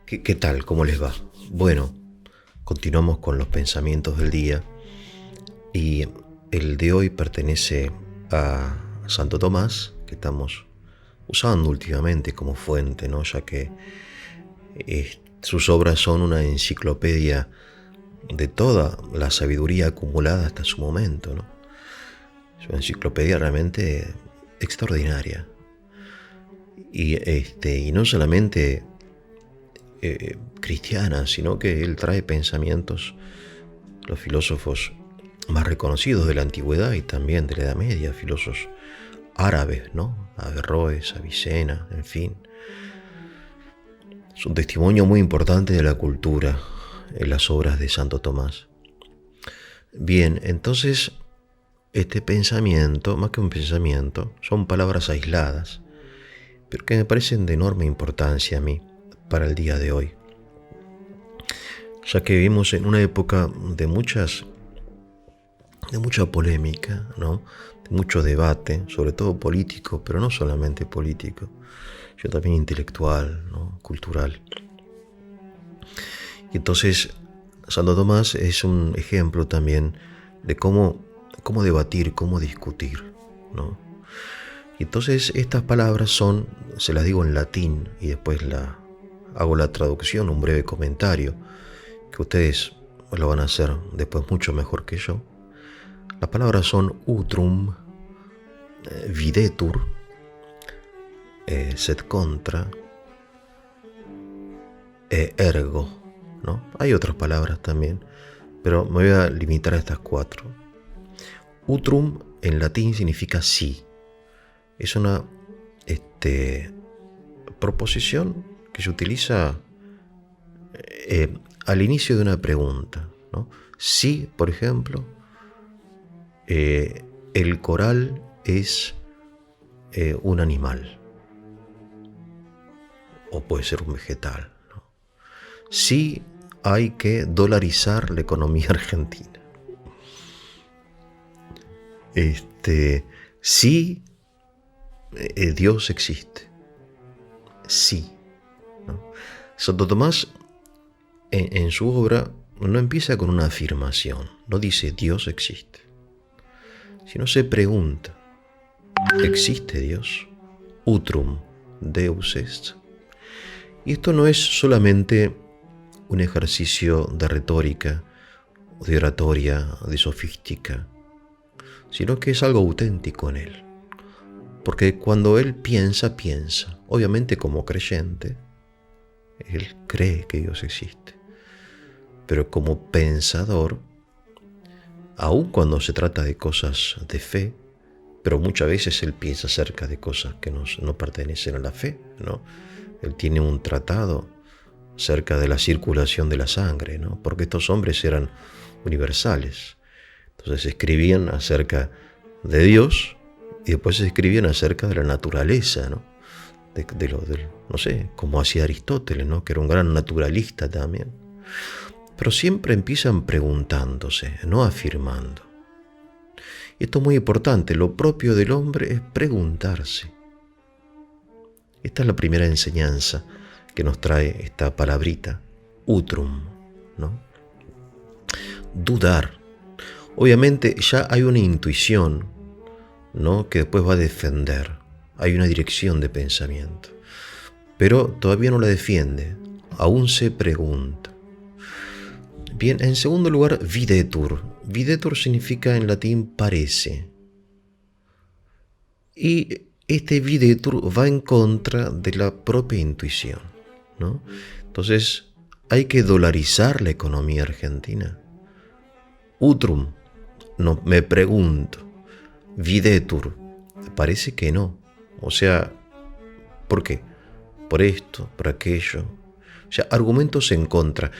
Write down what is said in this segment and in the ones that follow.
¿Qué tal? ¿Cómo les va? Bueno, continuamos con los pensamientos del día y el de hoy pertenece a Santo Tomás, que estamos usando últimamente como fuente, ¿no? Ya que sus obras son una enciclopedia de toda la sabiduría acumulada hasta su momento, ¿no? Es una enciclopedia realmente extraordinaria. Y no solamente cristiana, sino que él trae pensamientos, los filósofos más reconocidos de la antigüedad y también de la Edad Media, filósofos árabes, ¿no? Averroes, Avicena, en fin. Es un testimonio muy importante de la cultura en las obras de Santo Tomás. Bien, entonces este pensamiento, más que un pensamiento, son palabras aisladas, pero que me parecen de enorme importancia a mí para el día de hoy, ya que vivimos en una época de mucha polémica, ¿no? De mucho debate, sobre todo político, pero no solamente político, sino también intelectual, ¿no? Cultural. Y entonces Santo Tomás es un ejemplo también de cómo debatir, cómo discutir, ¿no? Y entonces estas palabras se las digo en latín y después hago la traducción, un breve comentario, que ustedes lo van a hacer después mucho mejor que yo. Las palabras son utrum, videtur, sed contra, ergo, ¿no? Hay otras palabras también, pero me voy a limitar a estas cuatro. Utrum en latín significa sí. Es una proposición que se utiliza al inicio de una pregunta, ¿no? Si, por ejemplo, el coral es un animal, o puede ser un vegetal, ¿no? Si hay que dolarizar la economía argentina. Si Dios existe. Sí, ¿no? Santo Tomás en su obra no empieza con una afirmación, no dice Dios existe, sino se pregunta, ¿existe Dios? Utrum Deus est. Y esto no es solamente un ejercicio de retórica, de oratoria, de sofística, sino que es algo auténtico en él. Porque cuando él piensa, obviamente como creyente, él cree que Dios existe. Pero como pensador, aun cuando se trata de cosas de fe, pero muchas veces él piensa acerca de cosas que no pertenecen a la fe, ¿no? Él tiene un tratado acerca de la circulación de la sangre, ¿no? Porque estos hombres eran universales. Entonces escribían acerca de Dios y después escribían acerca de la naturaleza, ¿no? No sé, como hacía Aristóteles, ¿no? Que era un gran naturalista también. Pero siempre empiezan preguntándose, no afirmando. Y esto es muy importante, lo propio del hombre es preguntarse. Esta es la primera enseñanza que nos trae esta palabrita, utrum, ¿no? Dudar. Obviamente ya hay una intuición, ¿no? Que después va a defender. Hay una dirección de pensamiento. Pero todavía no la defiende, aún se pregunta. Bien, en segundo lugar, videtur. Videtur significa en latín parece. Y este videtur va en contra de la propia intuición, ¿no? Entonces, hay que dolarizar la economía argentina. Utrum, no, me pregunto. Videtur, parece que no. O sea, ¿por qué? Por esto, por aquello. O sea, argumentos en contra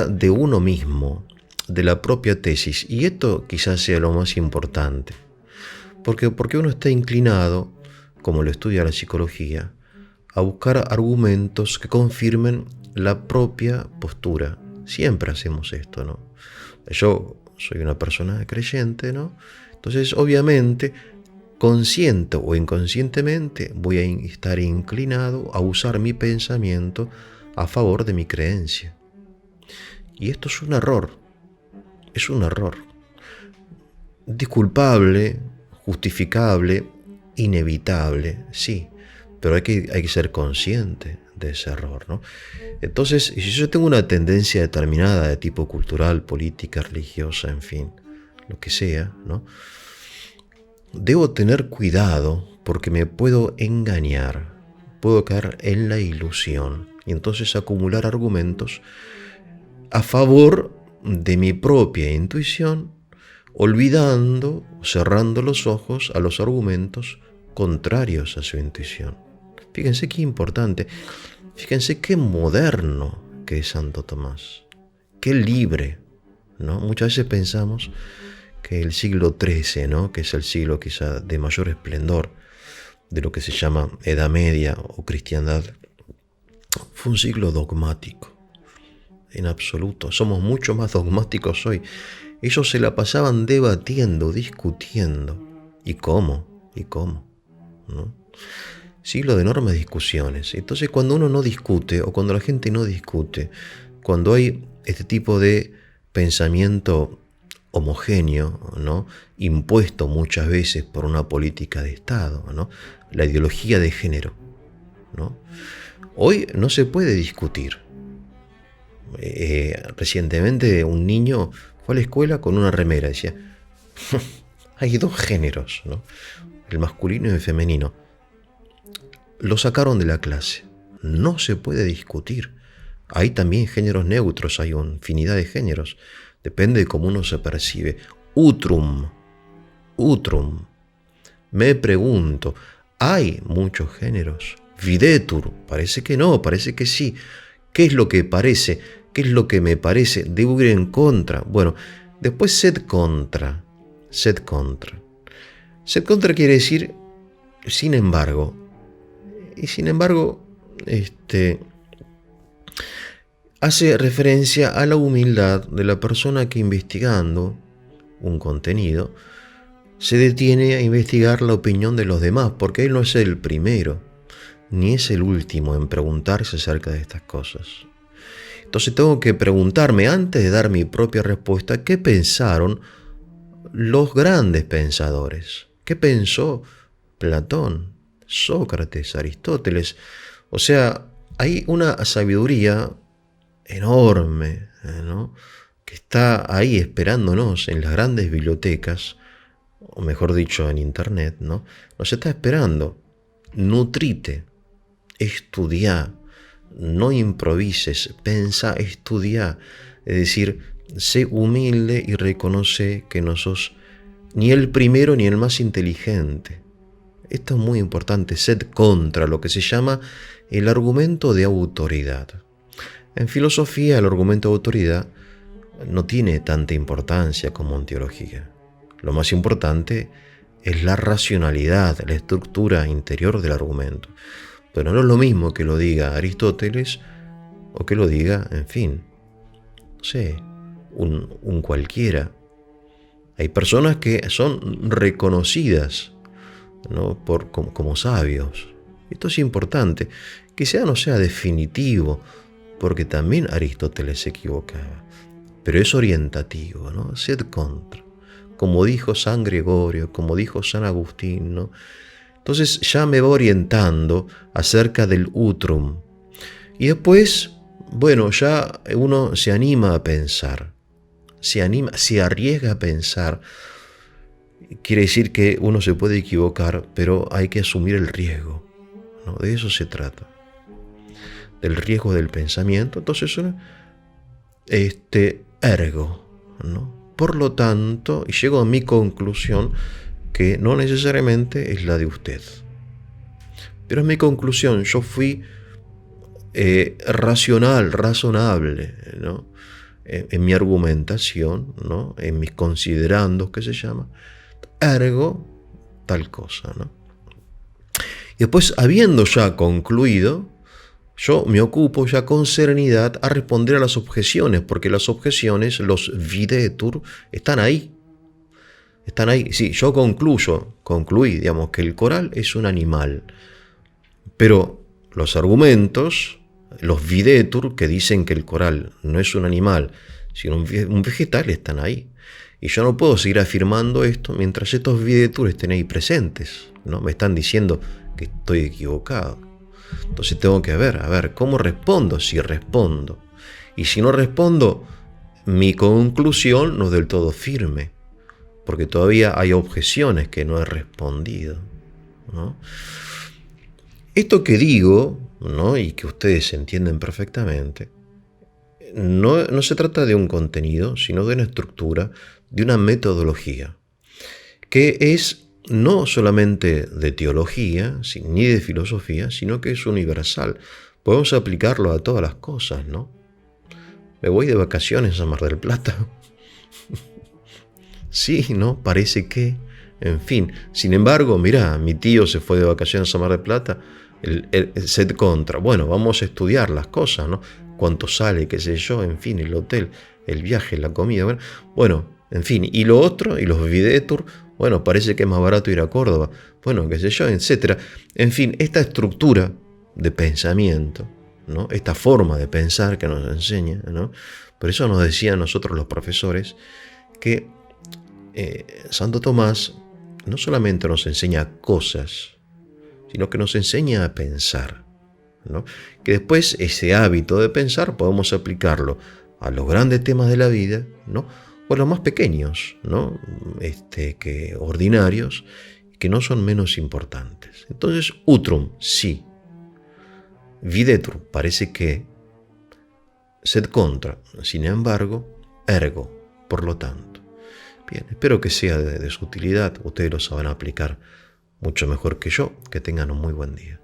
de uno mismo, de la propia tesis. Y esto quizás sea lo más importante. Porque uno está inclinado, como lo estudia la psicología, a buscar argumentos que confirmen la propia postura. Siempre hacemos esto, ¿no? Yo soy una persona creyente, ¿no? Entonces, obviamente, consciente o inconscientemente, voy a estar inclinado a usar mi pensamiento a favor de mi creencia. Y esto es un error, disculpable, justificable, inevitable, sí, pero hay que ser consciente de ese error, ¿no? Entonces, si yo tengo una tendencia determinada de tipo cultural, política, religiosa, en fin, lo que sea, ¿no? Debo tener cuidado porque me puedo engañar, puedo caer en la ilusión y entonces acumular argumentos a favor de mi propia intuición, olvidando, cerrando los ojos a los argumentos contrarios a su intuición. Fíjense qué importante, fíjense qué moderno que es Santo Tomás, qué libre, ¿no? Muchas veces pensamos que el siglo XIII, ¿no? Que es el siglo quizá de mayor esplendor de lo que se llama Edad Media o cristiandad, fue un siglo dogmático. En absoluto, somos mucho más dogmáticos hoy. Ellos se la pasaban debatiendo, discutiendo. ¿Y cómo? ¿No? Siglo de enormes discusiones. Entonces, cuando uno no discute, o cuando la gente no discute, cuando hay este tipo de pensamiento homogéneo, ¿no? Impuesto muchas veces por una política de Estado, ¿no? La ideología de género, ¿no? Hoy no se puede discutir. Recientemente un niño fue a la escuela con una remera, decía, hay dos géneros, ¿no? El masculino y el femenino. Lo sacaron de la clase. No se puede discutir. Hay también géneros neutros, hay una infinidad de géneros. Depende de cómo uno se percibe. Utrum. Me pregunto, ¿hay muchos géneros? Videtur. Parece que no, parece que sí. ¿Qué es lo que parece? ¿Qué es lo que me parece? Debo ir en contra. Bueno, después sed contra. Sed contra quiere decir sin embargo. Y sin embargo, hace referencia a la humildad de la persona que, investigando un contenido, se detiene a investigar la opinión de los demás, porque él no es el primero, ni es el último en preguntarse acerca de estas cosas. Entonces tengo que preguntarme, antes de dar mi propia respuesta, ¿qué pensaron los grandes pensadores? ¿Qué pensó Platón, Sócrates, Aristóteles? O sea, hay una sabiduría enorme, ¿no? Que está ahí esperándonos en las grandes bibliotecas, o mejor dicho, en internet, ¿no? Nos está esperando. Nutrite, estudia, no improvises, pensa, estudia. Es decir, sé humilde y reconoce que no sos ni el primero ni el más inteligente. Esto es muy importante, sed contra lo que se llama el argumento de autoridad. En filosofía, el argumento de autoridad no tiene tanta importancia como en teología. Lo más importante es la racionalidad, la estructura interior del argumento. Pero no es lo mismo que lo diga Aristóteles o que lo diga, en fin, no sé, un cualquiera. Hay personas que son reconocidas, ¿no? como sabios. Esto es importante, que sea no sea definitivo, porque también Aristóteles se equivocaba, pero es orientativo, ¿no? Sed contra, como dijo San Gregorio, como dijo San Agustín, ¿no? Entonces ya me va orientando acerca del utrum. Y después, bueno, ya uno se anima a pensar, se arriesga a pensar. Quiere decir que uno se puede equivocar, pero hay que asumir el riesgo, ¿no? De eso se trata, del riesgo del pensamiento. Entonces, ergo, ¿no? Por lo tanto, y llego a mi conclusión, que no necesariamente es la de usted. Pero es mi conclusión, yo fui razonable, ¿no? En mi argumentación, ¿no? En mis considerandos, que se llama, ergo tal cosa, ¿no? Y después, habiendo ya concluido, yo me ocupo ya con serenidad a responder a las objeciones, porque las objeciones, los videtur, están ahí. Están ahí. Sí, yo concluí, digamos, que el coral es un animal. Pero los argumentos, Los videtur que dicen que el coral no es un animal, sino un vegetal, están ahí. Y yo no puedo seguir afirmando esto mientras estos videtur estén ahí presentes, ¿no? Me están diciendo que estoy equivocado. Entonces tengo que ver, a ver, ¿cómo respondo? Si respondo. Y si no respondo, mi conclusión no es del todo firme, porque todavía hay objeciones que no he respondido, ¿no? Esto que digo, ¿no? Y que ustedes entienden perfectamente, no se trata de un contenido, sino de una estructura, de una metodología, que es no solamente de teología, ni de filosofía, sino que es universal. Podemos aplicarlo a todas las cosas, ¿no? Me voy de vacaciones a Mar del Plata. Sí, ¿no? Parece que, en fin. Sin embargo, mira, mi tío se fue de vacaciones a Mar del Plata, el set contra. Bueno, vamos a estudiar las cosas, ¿no? Cuánto sale, qué sé yo, en fin, el hotel, el viaje, la comida. Bueno, en fin. Y lo otro, y los videotour, bueno, parece que es más barato ir a Córdoba. Bueno, qué sé yo, etcétera. En fin, esta estructura de pensamiento, ¿no? Esta forma de pensar que nos enseña, ¿no? Por eso nos decían nosotros los profesores que Santo Tomás no solamente nos enseña cosas, sino que nos enseña a pensar, ¿no? Que después ese hábito de pensar podemos aplicarlo a los grandes temas de la vida, ¿no? O a los más pequeños, ¿no? Que ordinarios, que no son menos importantes. Entonces, utrum, sí. Videtur, parece que. Sed contra, sin embargo, ergo, por lo tanto. Bien, espero que sea de su utilidad. Ustedes lo sabrán aplicar mucho mejor que yo. Que tengan un muy buen día.